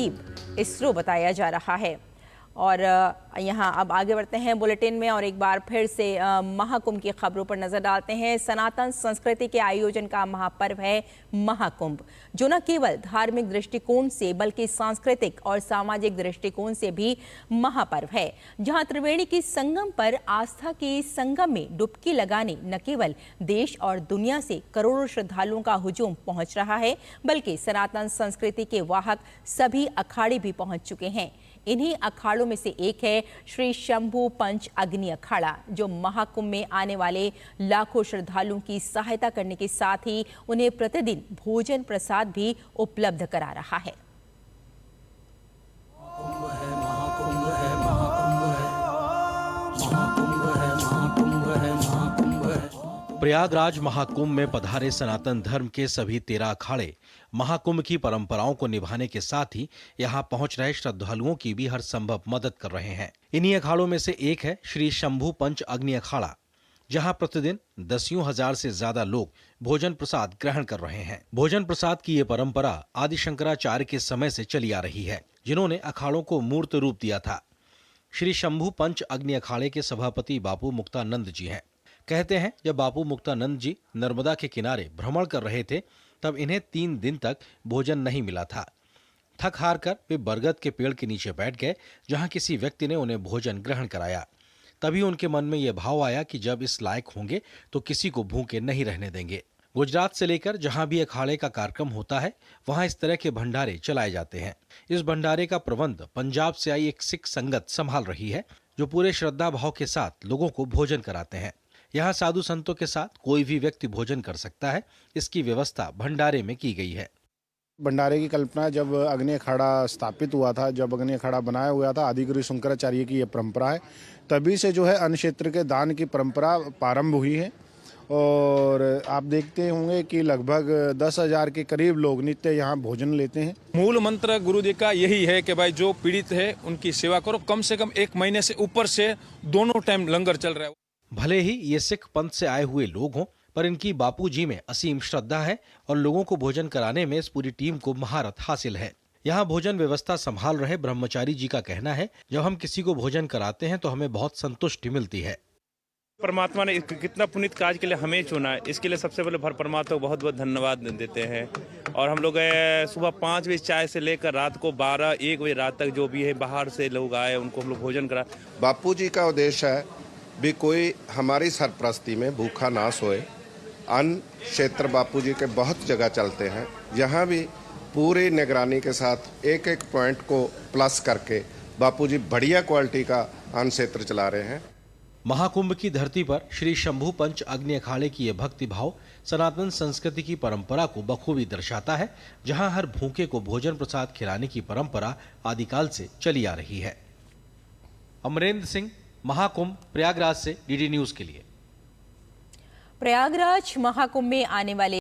इसरो बताया जा रहा है। और यहाँ अब आगे बढ़ते हैं बुलेटिन में और एक बार फिर से महाकुंभ की खबरों पर नजर डालते हैं। सनातन संस्कृति के आयोजन का महापर्व है महाकुंभ, जो न केवल धार्मिक दृष्टिकोण से बल्कि सांस्कृतिक और सामाजिक दृष्टिकोण से भी महापर्व है, जहां त्रिवेणी के संगम पर आस्था के संगम में डुबकी लगाने न केवल देश और दुनिया से करोड़ों श्रद्धालुओं का हुजूम पहुंच रहा है, बल्कि सनातन संस्कृति के वाहक सभी अखाड़े भी पहुंच चुके हैं। इन्हीं अखाड़ों में से एक है श्री शंभू पंच अग्नि अखाड़ा, जो महाकुंभ में आने वाले लाखों श्रद्धालुओं की सहायता करने के साथ ही उन्हें प्रतिदिन भोजन प्रसाद भी उपलब्ध करा रहा है। प्रयागराज महाकुंभ में पधारे सनातन धर्म के सभी 13 अखाड़े महाकुंभ की परंपराओं को निभाने के साथ ही यहां पहुंच रहे श्रद्धालुओं की भी हर संभव मदद कर रहे हैं। इन्हीं अखाड़ों में से एक है श्री शंभू पंच अग्नि अखाड़ा, जहां प्रतिदिन दसियों हजार से ज्यादा लोग भोजन प्रसाद ग्रहण कर रहे हैं। भोजन प्रसाद की ये परंपरा आदि शंकराचार्य के समय से चली आ रही है, जिन्होंने अखाड़ों को मूर्त रूप दिया था। श्री शंभू पंच अग्नि अखाड़े के सभापति बापू मुक्तानंद जी हैं। कहते हैं, जब बापू मुक्तानंद जी नर्मदा के किनारे भ्रमण कर रहे थे, तब इन्हें 3 दिन तक भोजन नहीं मिला था। थक हार कर वे बरगद के पेड़ के नीचे बैठ गए, जहां किसी व्यक्ति ने उन्हें भोजन ग्रहण कराया। तभी उनके मन में यह भाव आया कि जब इस लायक होंगे तो किसी को भूखे नहीं रहने देंगे। गुजरात से लेकर जहां भी अखाड़े का कार्यक्रम होता है, वहां इस तरह के भंडारे चलाए जाते हैं। इस भंडारे का प्रबंध पंजाब से आई एक सिख संगत संभाल रही है, जो पूरे श्रद्धा भाव के साथ लोगों को भोजन कराते हैं। यहाँ साधु संतों के साथ कोई भी व्यक्ति भोजन कर सकता है। इसकी व्यवस्था भंडारे में की गई है। भंडारे की कल्पना जब अग्नि अखाड़ा स्थापित हुआ था, जब अग्नि अखाड़ा बनाया हुआ था, आदिगुरु शंकराचार्य की ये परंपरा है। तभी से जो है अन्न क्षेत्र के दान की परंपरा प्रारंभ हुई है। और आप देखते होंगे कि लगभग 10,000 के करीब लोग नित्य यहाँ भोजन लेते हैं। मूल मंत्र गुरु जी का यही है कि भाई जो पीड़ित है उनकी सेवा करो। कम से कम 1 महीने से ऊपर से दोनों टाइम लंगर चल रहा है। भले ही ये सिख पंथ से आए हुए लोग हों, पर इनकी बापू जी में असीम श्रद्धा है और लोगों को भोजन कराने में इस पूरी टीम को महारत हासिल है। यहाँ भोजन व्यवस्था संभाल रहे ब्रह्मचारी जी का कहना है, जब हम किसी को भोजन कराते हैं तो हमें बहुत संतुष्टि मिलती है। परमात्मा ने कितना पुनीत कार्य के लिए हमें चुना है, इसके लिए सबसे पहले परमात्मा को बहुत बहुत धन्यवाद देते हैं। और हम लोग सुबह 5 बजे चाय से लेकर रात को 12-1 बजे रात तक जो भी है बाहर से लोग आए उनको हम लोग भोजन करा। बापू जी का उद्देश्य है भी कोई हमारी सरपरस्ती में भूखा ना सोए। अन्न क्षेत्र बापू जी के बहुत जगह चलते हैं, यहाँ भी पूरी निगरानी के साथ एक एक पॉइंट को प्लस करके बापू जी बढ़िया क्वालिटी का अन्न क्षेत्र चला रहे हैं। महाकुंभ की धरती पर श्री शंभू पंच अग्नि अखाड़े की यह भक्ति भाव सनातन संस्कृति की परंपरा को बखूबी दर्शाता है, जहां हर भूखे को भोजन प्रसाद खिलाने की परंपरा आदिकाल से चली आ रही है। अमरेंद्र सिंह, महाकुंभ, प्रयागराज से डीडी न्यूज के लिए। प्रयागराज महाकुंभ में आने वाले